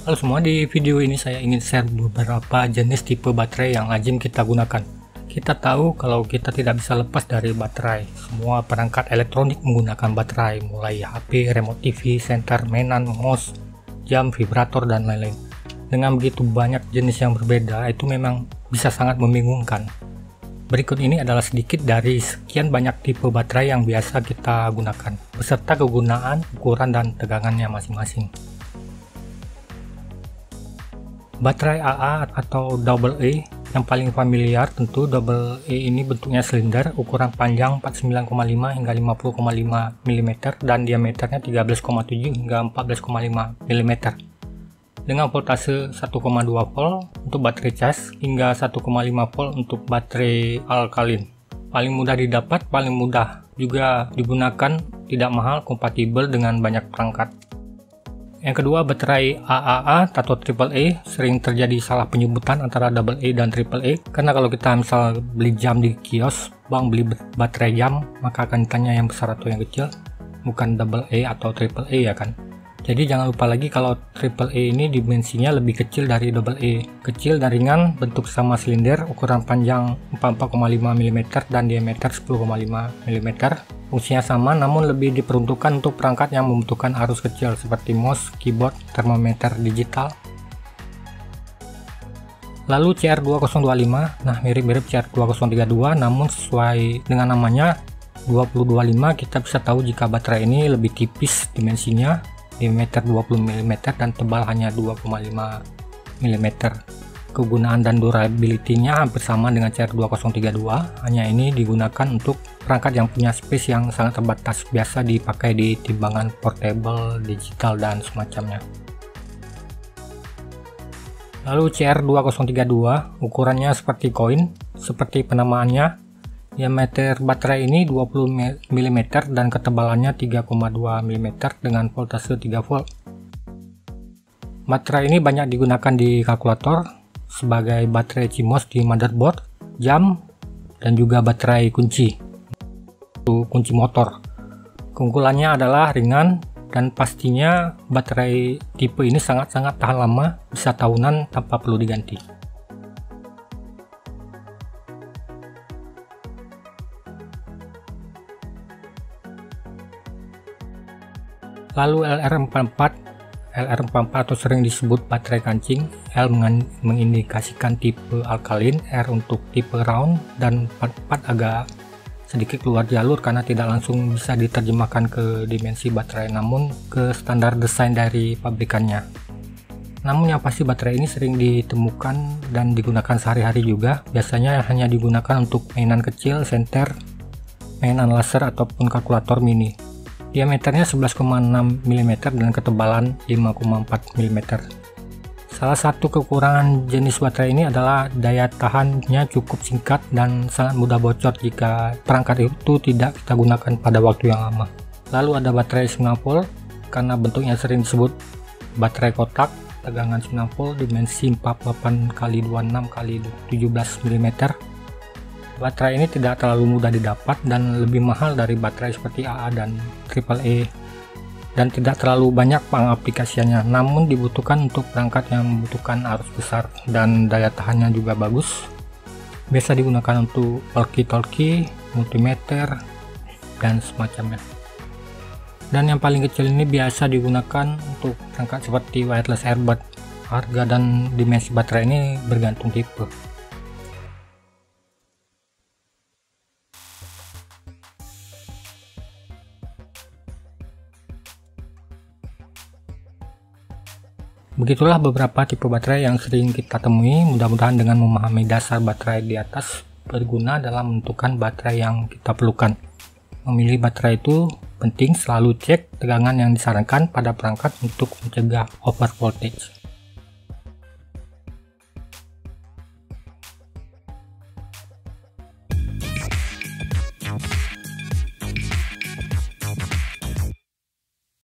Halo semua, di video ini saya ingin share beberapa jenis tipe baterai yang lazim kita gunakan. Kita tahu kalau kita tidak bisa lepas dari baterai. Semua perangkat elektronik menggunakan baterai, mulai HP, remote TV, senter, mainan, mouse, jam, vibrator, dan lain-lain. Dengan begitu banyak jenis yang berbeda, itu memang bisa sangat membingungkan. Berikut ini adalah sedikit dari sekian banyak tipe baterai yang biasa kita gunakan, beserta kegunaan, ukuran, dan tegangannya masing-masing. Baterai AA atau double A yang paling familiar tentu double A ini bentuknya silinder, ukuran panjang 49,5 hingga 50,5 mm dan diameternya 13,7 hingga 14,5 mm. Dengan voltase 1,2 volt untuk baterai cas hingga 1,5 volt untuk baterai alkalin. Paling mudah didapat, paling mudah juga digunakan, tidak mahal, kompatibel dengan banyak perangkat. Yang kedua, baterai AAA atau AAA. Sering terjadi salah penyebutan antara double A dan triple A, karena kalau kita misal beli jam di kios, bang beli baterai jam, maka akan ditanya yang besar atau yang kecil, bukan double A atau triple A ya kan. Jadi jangan lupa lagi kalau triple A ini dimensinya lebih kecil dari double A. Kecil dan ringan, bentuk sama silinder, ukuran panjang 44,5 mm dan diameter 10,5 mm. Fungsinya sama, namun lebih diperuntukkan untuk perangkat yang membutuhkan arus kecil seperti mouse, keyboard, termometer digital. Lalu CR2025, nah mirip-mirip CR2032, namun sesuai dengan namanya 2025, kita bisa tahu jika baterai ini lebih tipis dimensinya, diameter 20 mm dan tebal hanya 2,5 mm. Kegunaan dan durability-nya hampir sama dengan CR2032, hanya ini digunakan untuk perangkat yang punya space yang sangat terbatas, biasa dipakai di timbangan portable, digital, dan semacamnya. Lalu CR2032, ukurannya seperti koin, seperti penamaannya. Diameter baterai ini 20 mm dan ketebalannya 3,2 mm dengan voltase 3 volt. Baterai ini banyak digunakan di kalkulator, sebagai baterai CMOS di motherboard, jam, dan juga baterai kunci motor. Keunggulannya adalah ringan, dan pastinya baterai tipe ini sangat-sangat tahan lama, bisa tahunan tanpa perlu diganti. Lalu LR44 atau sering disebut baterai kancing. L mengindikasikan tipe alkalin, R untuk tipe round, dan 44 agak sedikit keluar jalur karena tidak langsung bisa diterjemahkan ke dimensi baterai, namun ke standar desain dari pabrikannya. Namun yang pasti baterai ini sering ditemukan dan digunakan sehari-hari juga, biasanya hanya digunakan untuk mainan kecil, senter, mainan laser, ataupun kalkulator mini. Diameternya 11,6 mm dan ketebalan 5,4 mm. Salah satu kekurangan jenis baterai ini adalah daya tahannya cukup singkat dan sangat mudah bocor jika perangkat itu tidak kita gunakan pada waktu yang lama. Lalu ada baterai 9 volt, karena bentuknya sering disebut baterai kotak, tegangan 9 volt, dimensi 48x26x17 mm. Baterai ini tidak terlalu mudah didapat dan lebih mahal dari baterai seperti AA dan AAA, dan tidak terlalu banyak pengaplikasiannya, namun dibutuhkan untuk perangkat yang membutuhkan arus besar dan daya tahannya juga bagus. Biasa digunakan untuk walkie-talkie, multimeter, dan semacamnya. Dan yang paling kecil ini biasa digunakan untuk perangkat seperti wireless earbud. Harga dan dimensi baterai ini bergantung tipe. Begitulah beberapa tipe baterai yang sering kita temui. Mudah-mudahan dengan memahami dasar baterai di atas berguna dalam menentukan baterai yang kita perlukan. Memilih baterai itu penting, selalu cek tegangan yang disarankan pada perangkat untuk mencegah over voltage.